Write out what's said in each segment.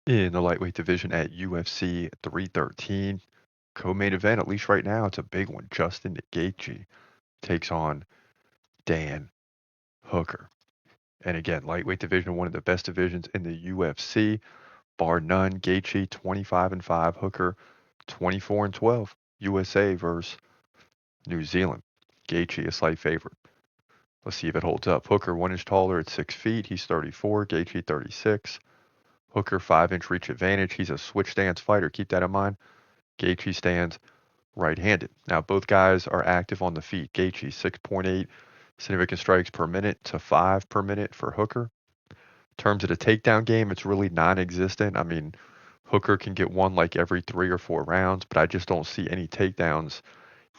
In the lightweight division at UFC 313, co-main event, at least right now, it's a big one. Justin Gaethje takes on Dan Hooker. And again, lightweight division, one of the best divisions in the UFC, bar none. Gaethje 25-5, Hooker 24-12. USA versus New Zealand. Gaethje a slight favorite. Let's see if it holds up. Hooker 1 inch taller at 6 feet. He's 34. Gaethje 36. Hooker 5-inch reach advantage. He's a switch stance fighter. Keep that in mind. Gaethje stands right-handed. Now both guys are active on the feet. Gaethje 6.8 significant strikes per minute to 5 per minute for Hooker. In terms of the takedown game, it's really non-existent. I mean, Hooker can get one like every 3 or 4 rounds, but I just don't see any takedowns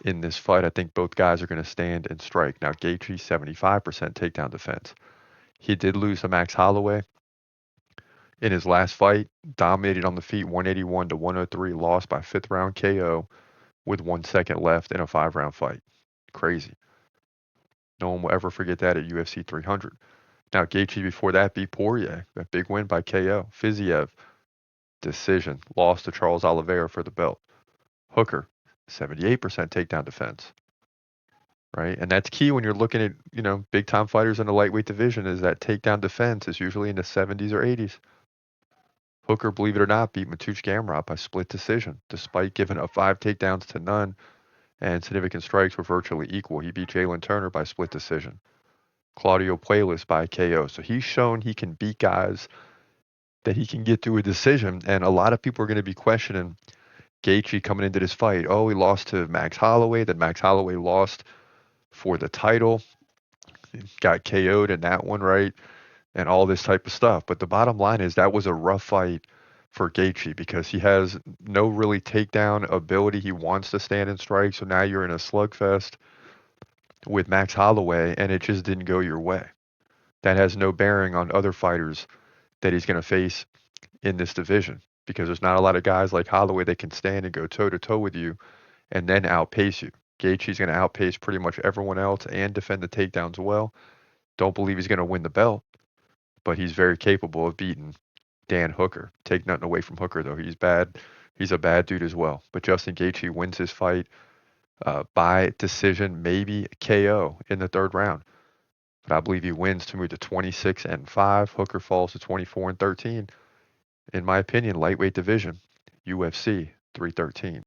in this fight. I think both guys are going to stand and strike. Now Gaethje 75% takedown defense. He did lose to Max Holloway in his last fight, dominated on the feet 181-103, lost by 5th round KO with 1 second left in a 5-round fight. Crazy. No one will ever forget that at UFC 300. Now Gaethje before that beat Poirier, a big win by KO. Fiziev, decision, lost to Charles Oliveira for the belt. Hooker, 78% takedown defense. Right? And that's key when you're looking at, big time fighters in the lightweight division is that takedown defense is usually in the 70s or 80s. Hooker, believe it or not, beat Mateusz Gamrot by split decision, despite giving up 5 takedowns to none, and significant strikes were virtually equal. He beat Jalen Turner by split decision. Claudio Puelles by KO. So he's shown he can beat guys that he can get to a decision, and a lot of people are going to be questioning Gaethje coming into this fight. Oh, he lost to Max Holloway, then Max Holloway lost for the title, got KO'd in that one, right? And all this type of stuff. But the bottom line is that was a rough fight for Gaethje because he has no really takedown ability. He wants to stand and strike. So now you're in a slugfest with Max Holloway, and it just didn't go your way. That has no bearing on other fighters that he's going to face in this division because there's not a lot of guys like Holloway that can stand and go toe-to-toe with you and then outpace you. Gaethje's going to outpace pretty much everyone else and defend the takedowns well. Don't believe he's going to win the belt, but he's very capable of beating Dan Hooker. Take nothing away from Hooker, though. He's bad. He's a bad dude as well. But Justin Gaethje wins his fight by decision, maybe KO in the 3rd round. But I believe he wins to move to 26-5. Hooker falls to 24-13. In my opinion, lightweight division, UFC 313.